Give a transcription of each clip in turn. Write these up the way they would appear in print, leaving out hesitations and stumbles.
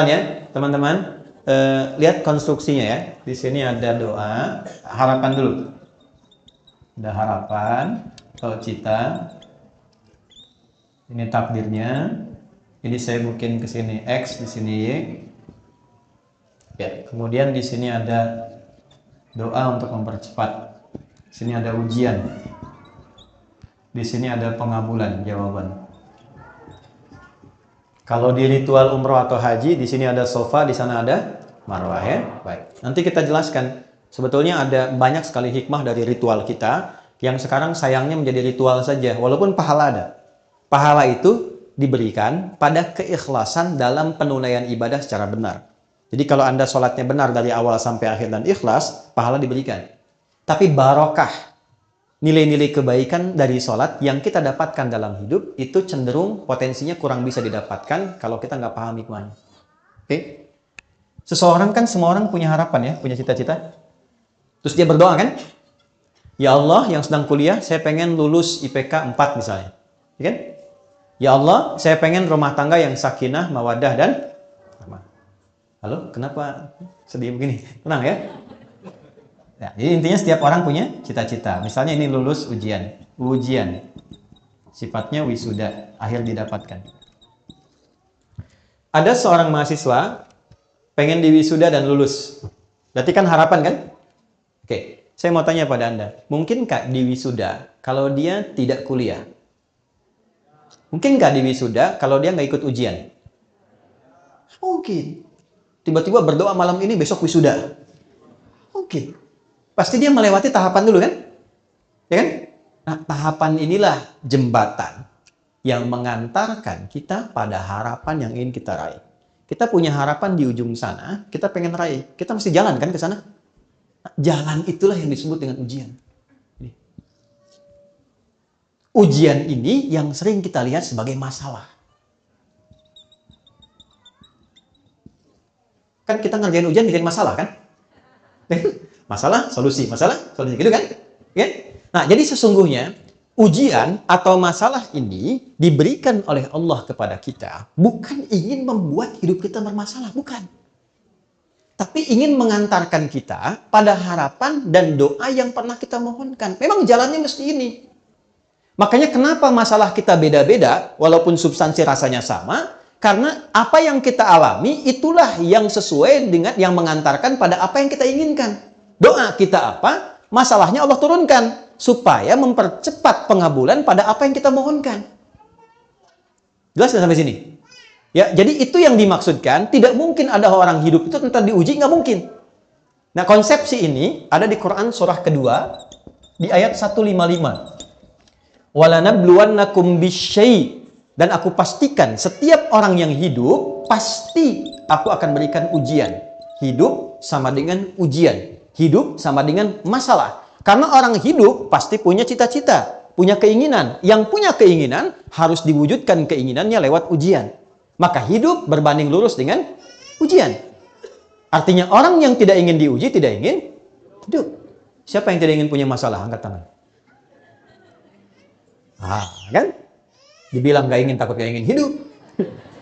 Ya, teman-teman, lihat konstruksinya ya. Di sini ada doa, harapan dulu. Ada harapan, atau cita. Ini takdirnya. Ini saya mungkin ke sini X, di sini Y. Ya, kemudian di sini ada doa untuk mempercepat. Di sini ada ujian. Di sini ada pengabulan jawaban. Kalau di ritual umroh atau haji, di sini ada sofa, di sana ada marwah ya. Baik. Nanti kita jelaskan. Sebetulnya ada banyak sekali hikmah dari ritual kita yang sekarang sayangnya menjadi ritual saja, walaupun pahala ada. Pahala itu diberikan pada keikhlasan dalam penunaian ibadah secara benar. Jadi kalau Anda sholatnya benar dari awal sampai akhir dan ikhlas, pahala diberikan. Tapi barokah, nilai-nilai kebaikan dari sholat yang kita dapatkan dalam hidup itu cenderung potensinya kurang bisa didapatkan kalau kita nggak paham hikmahnya. Oke? Seseorang kan, semua orang punya harapan ya, punya cita-cita. Terus dia berdoa kan? Ya Allah, yang sedang kuliah, saya pengen lulus IPK 4 misalnya. Ya kan? Ya Allah, saya pengen rumah tangga yang sakinah, mawadah, dan rahmah. Halo, kenapa sedih begini? Tenang ya. Ya, jadi intinya setiap orang punya cita-cita. Misalnya ini lulus ujian. Sifatnya wisuda, akhir didapatkan. Ada seorang mahasiswa pengen diwisuda dan lulus. Berarti kan harapan kan? Oke, saya mau tanya pada Anda. Mungkinkah diwisuda kalau dia tidak kuliah? Mungkinkah diwisuda kalau dia nggak ikut ujian? Mungkin. Tiba-tiba berdoa malam ini, besok wisuda. Mungkin. Pasti dia melewati tahapan dulu kan? Ya kan? Nah, tahapan inilah jembatan yang mengantarkan kita pada harapan yang ingin kita raih. Kita punya harapan di ujung sana, kita pengen raih. Kita mesti jalan kan ke sana? Nah, jalan itulah yang disebut dengan ujian. Ujian ini yang sering kita lihat sebagai masalah. Kan kita ngerjain ujian bikin masalah kan? Masalah, solusi, gitu kan? Ya? Nah, jadi sesungguhnya ujian atau masalah ini diberikan oleh Allah kepada kita bukan ingin membuat hidup kita bermasalah, bukan. Tapi ingin mengantarkan kita pada harapan dan doa yang pernah kita mohonkan. Memang jalannya mesti ini. Makanya kenapa masalah kita beda-beda walaupun substansi rasanya sama? Karena apa yang kita alami itulah yang sesuai dengan yang mengantarkan pada apa yang kita inginkan. Doa kita apa? Masalahnya Allah turunkan supaya mempercepat pengabulan pada apa yang kita mohonkan. Jelas sampai sini? Ya, jadi itu yang dimaksudkan. Tidak mungkin ada orang hidup itu tentang diuji, nggak mungkin. Nah, konsepsi ini ada di Quran surah kedua di ayat 155. Walanabluwannakum bisyai', dan aku pastikan setiap orang yang hidup pasti aku akan berikan ujian. Hidup sama dengan ujian. Hidup sama dengan masalah. Karena orang hidup pasti punya cita-cita, punya keinginan. Yang punya keinginan harus diwujudkan keinginannya lewat ujian. Maka hidup berbanding lurus dengan ujian. Artinya orang yang tidak ingin diuji tidak ingin hidup. Siapa yang tidak ingin punya masalah? Angkat tangan. Kan? Dibilang gak ingin, takut gak ingin hidup.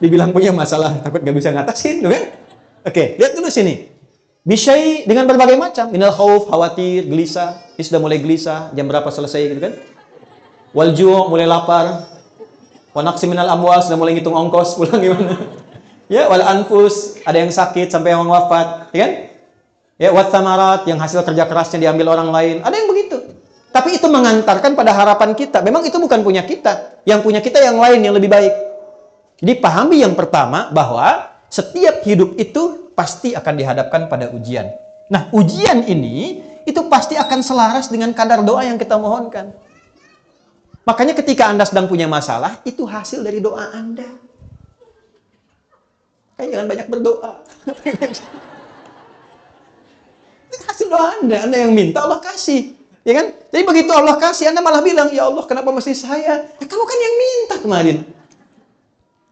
Dibilang punya masalah, takut gak bisa ngatasin, kan? Oke, lihat dulu sini. Bisyai dengan berbagai macam. Minal khauf, khawatir, gelisah. Ini sudah mulai gelisah, jam berapa selesai gitu kan? Wal ju', mulai lapar. Wa naqsi minal amwal, sudah mulai ngitung ongkos, pulang gimana? Ya, wal anfus, ada yang sakit sampai yang wafat, ya kan? Ya, wat thamarat, yang hasil kerja kerasnya diambil orang lain. Ada yang begitu. Tapi itu mengantarkan pada harapan kita. Memang itu bukan punya kita. Yang punya kita yang lain, yang lebih baik. Jadi pahami yang pertama bahwa setiap hidup itu pasti akan dihadapkan pada ujian. Nah, ujian ini itu pasti akan selaras dengan kadar doa yang kita mohonkan. Makanya ketika Anda sedang punya masalah, itu hasil dari doa Anda. Jangan banyak berdoa. Itu hasil doa Anda. Anda yang minta, Allah kasih. Ya kan? Jadi begitu Allah kasih, Anda malah bilang, ya Allah, kenapa mesti saya? Ya, kamu kan yang minta kemarin.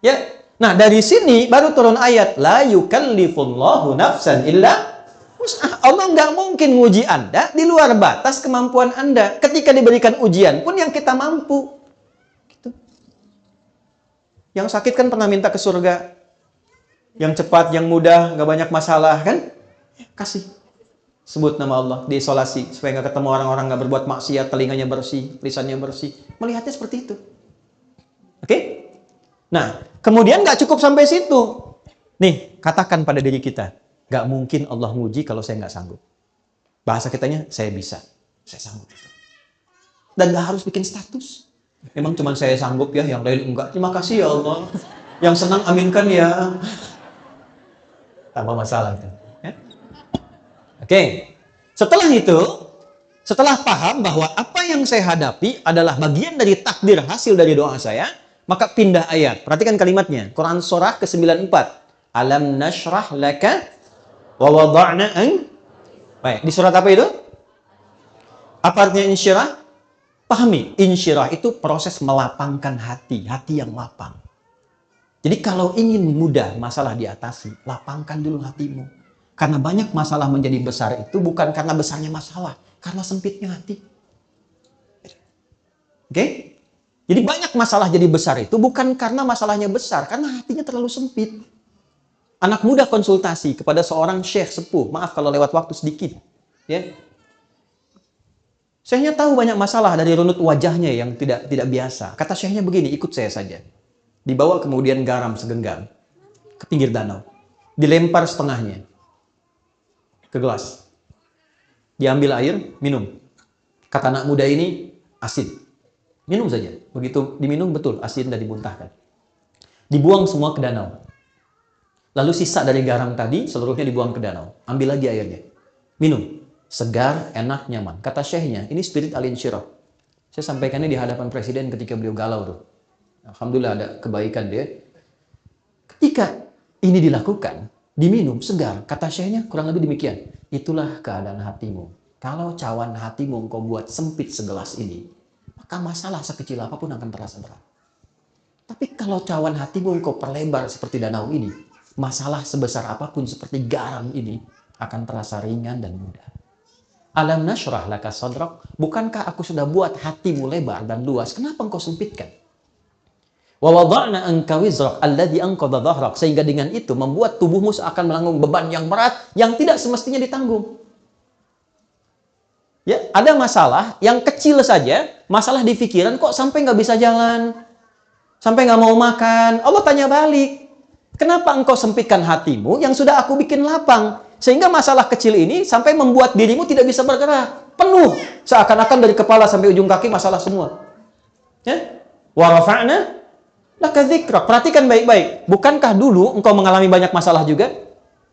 Ya, nah dari sini baru turun ayat, la yukallifullahu nafsan illa wus'aha. Allah nggak mungkin nguji Anda di luar batas kemampuan Anda. Ketika diberikan ujian pun yang kita mampu. Gitu. Yang sakit kan pernah minta ke surga. Yang cepat, yang mudah, nggak banyak masalah kan? Kasih. Sebut nama Allah, diisolasi supaya nggak ketemu orang-orang, nggak berbuat maksiat, telinganya bersih, lisannya bersih. Melihatnya seperti itu. Oke? Nah, kemudian nggak cukup sampai situ. Nih, katakan pada diri kita, nggak mungkin Allah nguji kalau saya nggak sanggup. Bahasa kitanya, saya bisa, saya sanggup. Dan nggak harus bikin status. Memang cuma saya sanggup ya, yang lain enggak. Terima kasih ya Allah. Yang senang aminkan ya. Tambah masalah itu. Ya? Oke, setelah itu, setelah paham bahwa apa yang saya hadapi adalah bagian dari takdir hasil dari doa saya, maka pindah ayat. Perhatikan kalimatnya. Quran surah ke-94. Alam nashrah laka wa wada'na an. Baik, di surat apa itu? Apa artinya insyirah? Pahami, insyirah itu proses melapangkan hati, hati yang lapang. Jadi kalau ingin mudah masalah diatasi, lapangkan dulu hatimu. Karena banyak masalah menjadi besar itu bukan karena besarnya masalah, karena sempitnya hati. Oke? Jadi banyak masalah jadi besar itu bukan karena masalahnya besar, karena hatinya terlalu sempit. Anak muda konsultasi kepada seorang syekh sepuh, maaf kalau lewat waktu sedikit. Ya. Syekhnya tahu banyak masalah dari runut wajahnya yang tidak biasa. Kata syekhnya begini, ikut saya saja. Dibawa kemudian garam segenggam ke pinggir danau. Dilempar setengahnya ke gelas. Diambil air, minum. Kata anak muda ini, asin. Minum saja. Begitu diminum, betul, asin dan dimuntahkan. Dibuang semua ke danau. Lalu sisa dari garam tadi, seluruhnya dibuang ke danau. Ambil lagi airnya. Minum. Segar, enak, nyaman. Kata syekhnya, ini spirit al-insyirah. Saya sampaikannya di hadapan presiden ketika beliau galau tuh. Alhamdulillah ada kebaikan dia. Ketika ini dilakukan, diminum, segar. Kata syekhnya kurang lebih demikian. Itulah keadaan hatimu. Kalau cawan hatimu engkau buat sempit segelas ini, maka masalah sekecil apapun akan terasa berat. Tapi kalau cawan hatimu engkau perlebar seperti danau ini, masalah sebesar apapun seperti garam ini akan terasa ringan dan mudah. Alam nashrah laka sadrak, bukankah aku sudah buat hatimu lebar dan luas? Kenapa engkau sempitkan? Wa wada'na anka wizrak alladhi anqadha dhahrak, sehingga dengan itu membuat tubuhmu seakan menanggung beban yang berat yang tidak semestinya ditanggung. Ya, ada masalah yang kecil saja, masalah di pikiran kok sampai nggak bisa jalan, sampai nggak mau makan. Allah tanya balik, kenapa engkau sempitkan hatimu yang sudah aku bikin lapang? Sehingga masalah kecil ini sampai membuat dirimu tidak bisa bergerak. Penuh. Seakan-akan dari kepala sampai ujung kaki masalah semua. Ya? Wa rafa'na laka dzikrak. Perhatikan baik-baik. Bukankah dulu engkau mengalami banyak masalah juga?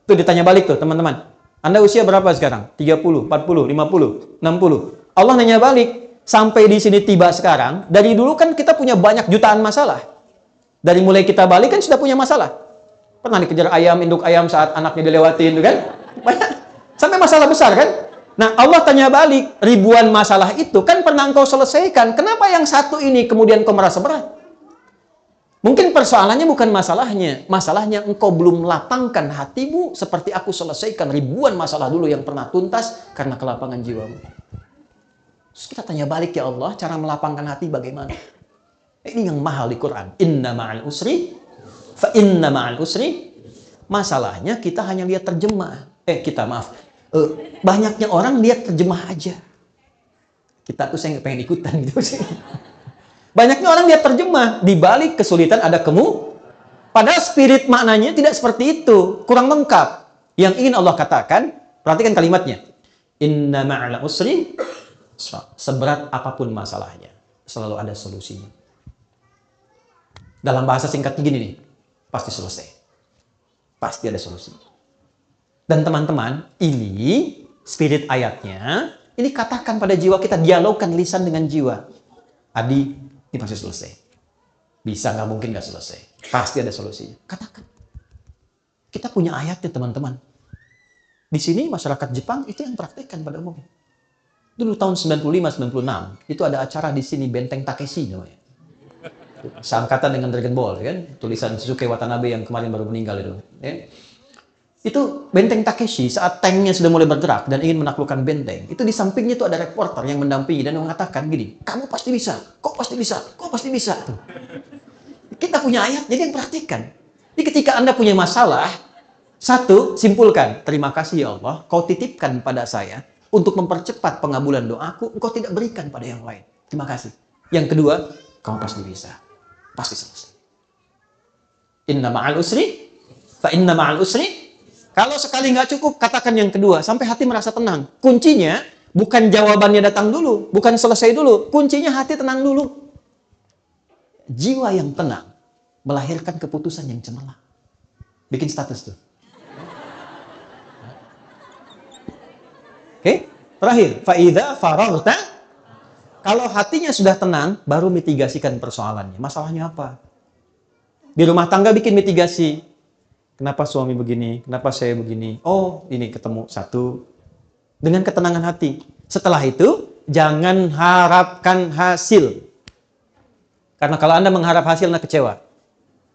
Tuh ditanya balik tuh teman-teman. Anda usia berapa sekarang? 30, 40, 50, 60. Allah nanya balik. Sampai di sini tiba sekarang. Dari dulu kan kita punya banyak jutaan masalah. Dari mulai kita balik kan sudah punya masalah. Pernah dikejar ayam, induk ayam saat anaknya dilewatin, kan? Banyak. Sampai masalah besar, kan? Nah, Allah tanya balik, ribuan masalah itu kan pernah engkau selesaikan. Kenapa yang satu ini kemudian kau merasa berat? Mungkin persoalannya bukan masalahnya. Masalahnya engkau belum lapangkan hatimu seperti aku selesaikan ribuan masalah dulu yang pernah tuntas karena kelapangan jiwamu. Terus kita tanya balik, ya Allah, cara melapangkan hati bagaimana? Ini yang mahal di Quran. Inna ma'al usri fa inna ma'al usri. Masalahnya kita hanya lihat terjemah. Banyaknya orang lihat terjemah aja. Kita tuh saya nggak pengen ikutan gitu sih. Banyaknya orang lihat terjemah. Di balik kesulitan ada padahal spirit maknanya tidak seperti itu. Kurang lengkap. Yang ingin Allah katakan, perhatikan kalimatnya. Inna ma'al usri. Seberat apapun masalahnya, selalu ada solusinya. Dalam bahasa singkatnya gini nih, pasti selesai. Pasti ada solusi. Dan teman-teman, ini spirit ayatnya, ini katakan pada jiwa kita, dialogkan lisan dengan jiwa. Adi, ini pasti selesai. Bisa, nggak mungkin nggak selesai. Pasti ada solusinya. Katakan. Kita punya ayatnya, teman-teman. Di sini masyarakat Jepang itu yang praktekkan pada umumnya. Dulu tahun 95-96, itu ada acara di sini, Benteng Takeshi namanya. Seangkatan dengan Dragon Ball, kan? Tulisan Shusuke Watanabe yang kemarin baru meninggal itu. Ya? Itu Benteng Takeshi saat tanknya sudah mulai bergerak dan ingin menaklukkan benteng. Itu di sampingnya itu ada reporter yang mendampingi dan mengatakan gini, kamu pasti bisa, kok pasti bisa, kok pasti bisa. Kita punya ayat, jadi yang praktikkan. Jadi ketika Anda punya masalah, satu, simpulkan, terima kasih ya Allah, kau titipkan pada saya untuk mempercepat pengabulan doaku, engkau tidak berikan pada yang lain. Terima kasih. Yang kedua, kamu pasti bisa. Pasti selesai. Inna ma'al usri, fa inna ma'al usri. Kalau sekali nggak cukup, katakan yang kedua, sampai hati merasa tenang. Kuncinya, bukan jawabannya datang dulu, bukan selesai dulu. Kuncinya hati tenang dulu. Jiwa yang tenang melahirkan keputusan yang cemerlang. Bikin status tuh. Oke, terakhir, faida faragta. Kalau hatinya sudah tenang, baru mitigasikan persoalannya. Masalahnya apa? Di rumah tangga bikin mitigasi. Kenapa suami begini? Kenapa saya begini? Oh, ini ketemu satu. Dengan ketenangan hati. Setelah itu, jangan harapkan hasil. Karena kalau Anda mengharap hasil, Anda kecewa.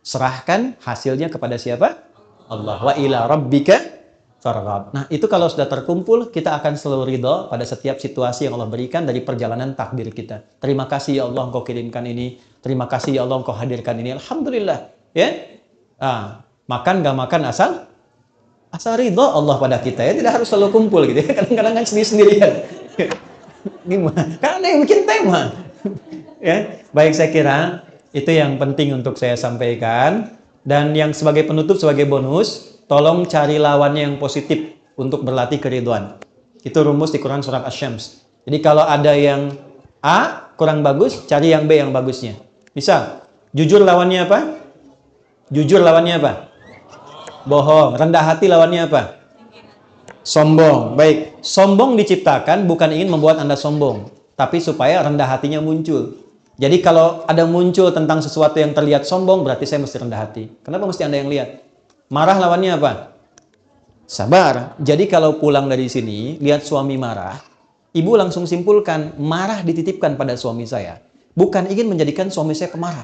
Serahkan hasilnya kepada siapa? Allah. Wa ila rabbika farghab. Nah, itu kalau sudah terkumpul, kita akan selalu ridho pada setiap situasi yang Allah berikan dari perjalanan takdir kita. Terima kasih ya Allah, Engkau kirimkan ini. Terima kasih ya Allah, Engkau hadirkan ini. Alhamdulillah. Ya. Makan gak makan asal ridho Allah pada kita ya. Tidak harus selalu kumpul gitu ya. Kadang-kadang kan sendiri-sendirian. Gimana? Karena ada yang bikin tema. Ya. Baik, saya kira itu yang penting untuk saya sampaikan. Dan yang sebagai penutup, sebagai bonus, tolong cari lawannya yang positif untuk berlatih keridhaan. Itu rumus di Quran surat Asy-Syams. Jadi kalau ada yang A kurang bagus, cari yang B yang bagusnya. Misal, jujur lawannya apa? Jujur lawannya apa? Bohong. Rendah hati lawannya apa? Sombong. Baik, sombong diciptakan bukan ingin membuat Anda sombong, tapi supaya rendah hatinya muncul. Jadi kalau ada muncul tentang sesuatu yang terlihat sombong, berarti saya mesti rendah hati. Kenapa mesti Anda yang lihat? Marah lawannya apa? Sabar. Jadi kalau pulang dari sini, lihat suami marah, ibu langsung simpulkan, marah dititipkan pada suami saya. Bukan ingin menjadikan suami saya pemarah,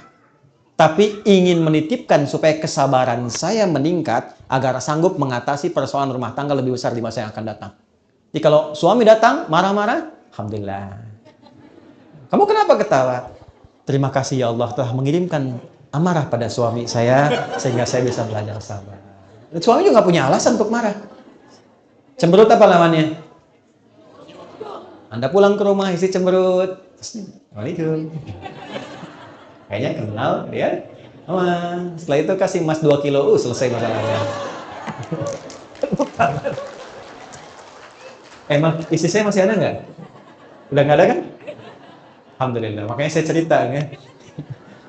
tapi ingin menitipkan supaya kesabaran saya meningkat agar sanggup mengatasi persoalan rumah tangga lebih besar di masa yang akan datang. Jadi kalau suami datang, marah-marah, alhamdulillah. Kamu kenapa ketawa? Terima kasih ya Allah telah mengirimkan amarah pada suami saya sehingga saya bisa belajar sabar. Suami juga nggak punya alasan untuk marah. Cemberut apa lawannya? Anda pulang ke rumah istri cemberut. Assalamualaikum. Kayaknya kenal ya. Setelah itu kasih emas 2 kilo, selesai masalahnya. Emang istri saya masih ada nggak? Udah nggak ada kan? Alhamdulillah. Makanya saya cerita ya.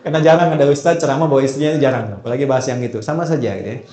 Karena jarang ada ustadz ceramah bawa istrinya, jarang. Apalagi bahas yang itu. Sama saja gitu ya.